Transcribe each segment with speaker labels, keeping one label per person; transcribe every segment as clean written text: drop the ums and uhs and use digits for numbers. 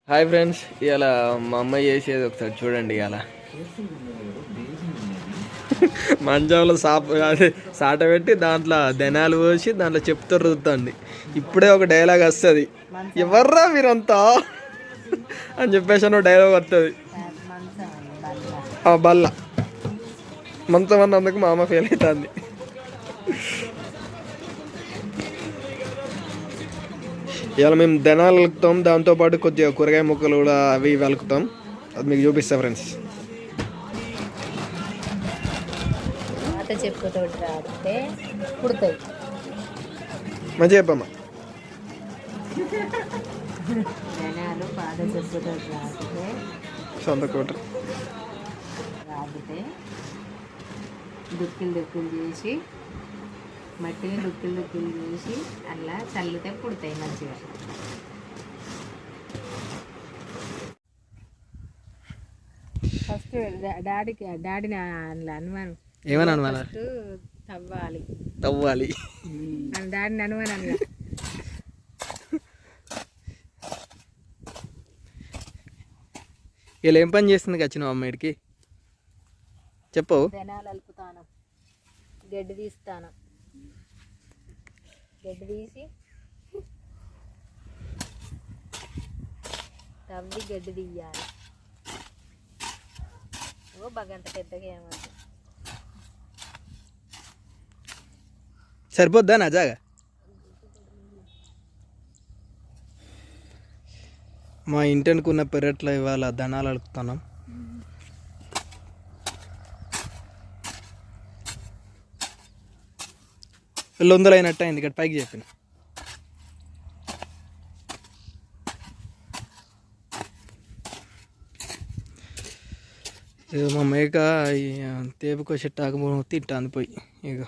Speaker 1: Hi friends, ఇలా మా అమ్మాయి చేసేది ఒకసారి చూడండి. ఇలా మంచంలో అదే సాట పెట్టి దాంట్లో ధనాలు పోసి దాంట్లో చెప్తూ రుద్దండి. ఇప్పుడే ఒక డైలాగ్ వస్తుంది, ఎవర్రా మీరంతా అని చెప్పేసి డైలాగ్ వస్తుంది. బల్ల మంచం అన్నందుకు మా అమ్మ ఫెయిల్ అవుతుంది. ఇలా మేము ధనాలు వెలుకుతాం, దాంతోపాటు కొద్దిగా కూరగాయ ముక్కలు కూడా అవి వెలుకుతాం. అది మీకు చూపిస్తా ఫ్రెండ్స్. మంచిగా చెప్పమ్మా. సొంత కోట
Speaker 2: దుక్కులు చేసి మట్టిని దుక్కులు చేసి అలా చల్లితే పుడతాయి మంచిగా. ఫస్ట్ డాడీని అనుమానం
Speaker 1: ఏమని అనుమానం తవ్వాలి
Speaker 2: డాడీని అనుమానం అలా
Speaker 1: వీళ్ళు ఏం పని చేస్తుంది వచ్చినావు అమ్మాయికి చెప్పు.
Speaker 2: ధనాలు అలుపుతాను, గడ్డి తీస్తాను, గడ్డి తీసి తవ్వి గడ్డి తీయాలి. ఓ బగంత పెద్దగా ఏమంటే
Speaker 1: సరిపోద్దా నా జాగా? మా ఇంటినుకున్న పెరట్లో ఇవాళ ధనాలు అలుపుతున్నాం. లొందలు అయినట్టు అయింది, ఇక్కడ పైకి చెప్పిన. మా మేక తేపుకో చెట్టాకు తింటాను పోయి. ఇక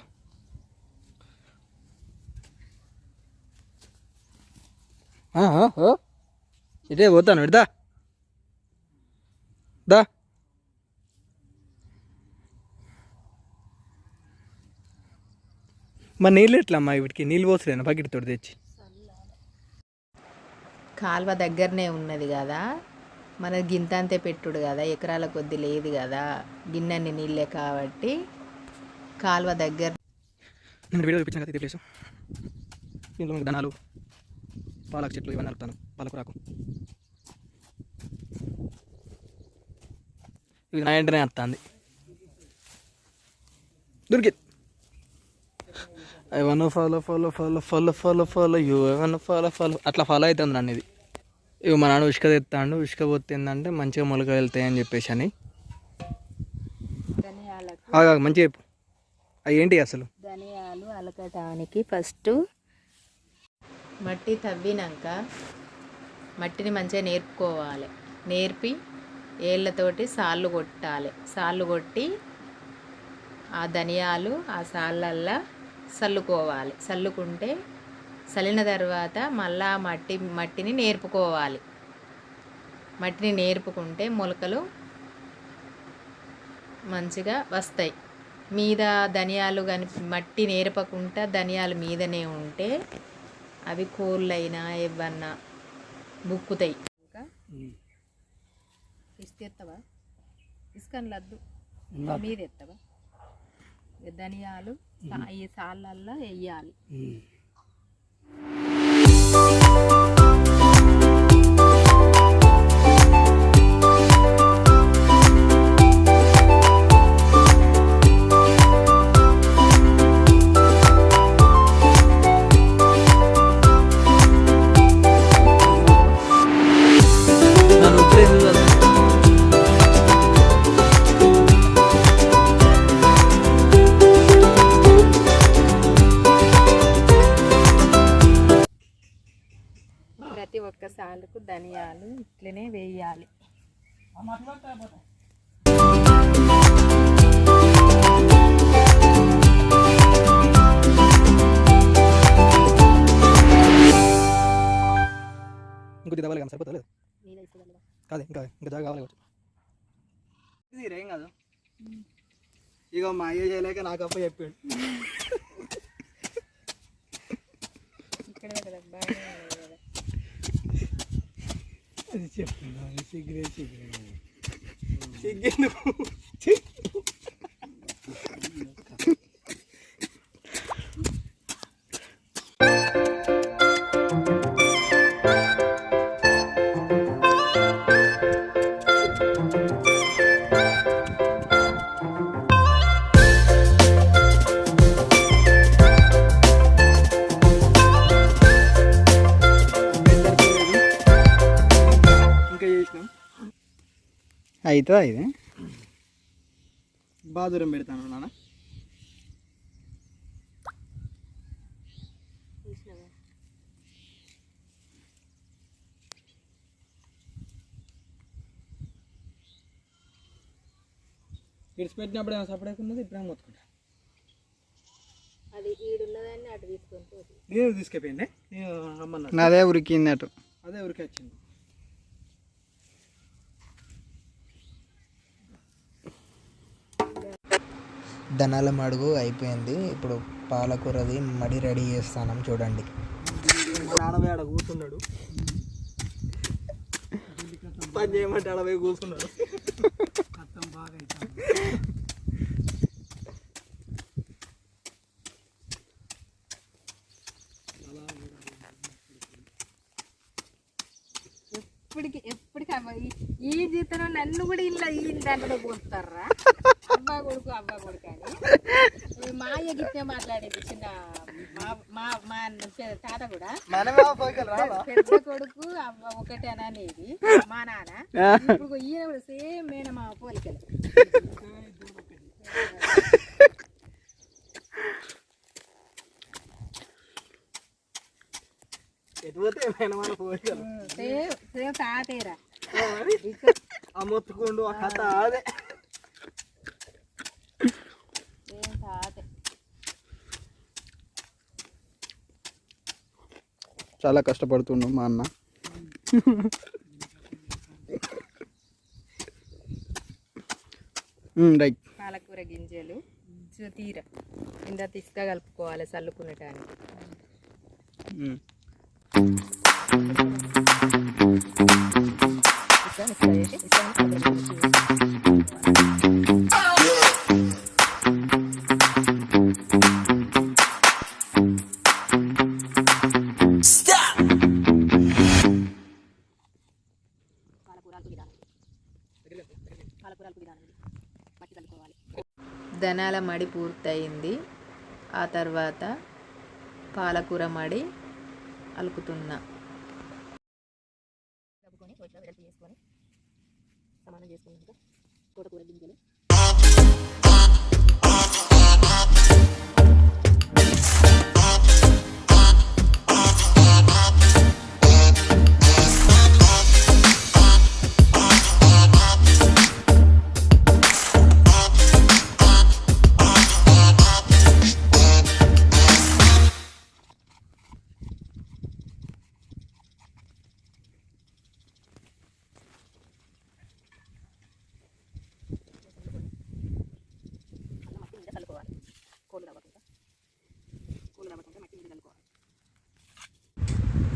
Speaker 1: ఇటే పోతాను, పెడతా దా. మరి నీళ్ళు ఎట్లమ్మా? వీటికి నీళ్ళు పోసలేనా బకెట్ తోటి తెచ్చి?
Speaker 2: కాలువ దగ్గరనే ఉన్నది కదా, మన గింతంతే పెట్టుడు కదా, ఎకరాల కొద్ది లేదు కదా, గిన్నెన్ని నీళ్ళే కాబట్టి కాలువ దగ్గర.
Speaker 1: నేను వీడియో చూపించాను కదా, ఇది ప్లేసు. దీంట్లో మీకు ధనాలు, పాలక చెట్లు ఇవన్నీ నలుపుతాను, పాలకురాకు. ఇది నా వెంటనే వస్తుంది. దొరికి I one follow follow follow follow follow follow you I one follow follow అట్లా ఫాలో అవుతుంది నన్ను. ఇది ఇవి మా నాన్న ఉష్క తెస్తాడు, ఉష్క పోతే ఏంటంటే మంచిగా మొలక వెళ్తాయని చెప్పేసి అని. మంచిగా చెప్పు, అవి ఏంటి అసలు?
Speaker 2: ధనియాలు అలకటానికి ఫస్ట్ మట్టి తవ్వినాక మట్టిని మంచిగా నేర్పుకోవాలి. నేర్పి ఏళ్ళతోటి సాళ్ళు కొట్టాలి. సాళ్ళు కొట్టి ఆ ధనియాలు ఆ సాళ్ళల్లో చల్లుకోవాలి. చల్లుకుంటే చల్లిన తర్వాత మళ్ళా మట్టిని నేర్పుకోవాలి. మట్టిని నేర్పుకుంటే మొలకలు మంచిగా వస్తాయి. మీద ధనియాలు కానీ మట్టి నేర్పకుండా ధనియాలు మీదనే ఉంటే అవి కోళ్ళైనా ఏవన్నా బుక్కుతాయి. ఇంకా ఇసుక ఎత్తవా? ఇసుకని లద్దు మీద ఎత్తవా? ధనియాలు ఈ సాళ్ళల్లో వేయాలి. ప్రతి ఒక్క సాలుకు ధనియాలు ఇట్లనే వేయాలి.
Speaker 1: ఇంకొద్ది కావాలి కదా, సరిపోతుంది కాదు, ఇంకా ఇంకా జాగా కావాలి. ఇది ఏం కాదు, ఇక మా అయ్య చేయలేక నాకు అప్ప చెప్పాడు.
Speaker 3: అది చెప్తున్నా సిగరెట్
Speaker 1: సిగ్గెందుకు? ఇంకా చేసినాం
Speaker 3: అవుతుందా ఇది బాదూరం పెడతాను నాన్న. విడిచిపెట్టినప్పుడు ఏమో సపరేట్ ఉన్నది, ఇప్పుడు ఏమో మొత్తుకుంటా.
Speaker 2: అది ఈడున్నదాన్ని అటు తీసుకొని పోతుంది.
Speaker 3: నేను తీసుకెళ్ళిపోయింది, నేను రమ్మన్నా.
Speaker 4: అదే ఉరికింది అటు.
Speaker 3: అదే ఊరికి వచ్చింది.
Speaker 4: ధనాల మడుగు అయిపోయింది. ఇప్పుడు పాలకూరది మడి రెడీ చేస్తాను చూడండి.
Speaker 1: మా నాన్నపోయి ఆడ కూర్చున్నాడు, పని చేయమంటే ఆడ పోయి కూర్చున్నాడు.
Speaker 3: కష్టం బాగా అవుతుంది.
Speaker 2: ఎప్పటికి ఈ జీతం నన్ను కూడా ఇలా ఈ దాంట్లో పోస్తారా? అబ్బా కొడుకు అని మా అయ్య గిట్టే మాట్లాడేది చిన్న మా తాత కూడా పెద్ద కొడుకు అవ్వ ఒకటే అనేది మా నాన్న. ఇప్పుడు ఈయన కూడా సేమ్ మేనమా పోలికలు.
Speaker 1: ఎటుపోతే ఏమైనా మన పోలికలు.
Speaker 2: సేమ్ తాతేరా
Speaker 1: ఆ మొత్తుకుండు ఆ కథ అదే.
Speaker 2: సేమ్ తాతే.
Speaker 4: చాలా కష్టపడుతుండు మా అన్న. రైట్.
Speaker 2: పాలకూర గింజలు తీర ఇంత ఇసుక కలుపుకోవాలి చల్లుకునేటానికి. ధనాల మడి పూర్తయింది. ఆ తర్వాత పాలకూర మడి అలుకుతున్నా. సమానం చేసుకున్నాక తోటకూర గింజలు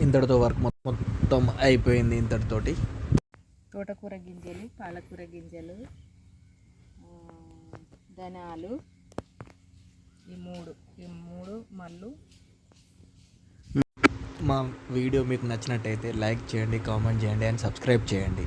Speaker 4: ఇంతటితో వర్క్ మొత్తం అయిపోయింది. ఇంతటితోటి
Speaker 2: తోటకూర గింజలు, పాలకూర గింజలు, ధనాలు, ఈ మూడు మళ్ళు.
Speaker 4: మా వీడియో మీకు నచ్చినట్టయితే లైక్ చేయండి, కామెంట్ చేయండి అండ్ సబ్స్క్రైబ్ చేయండి.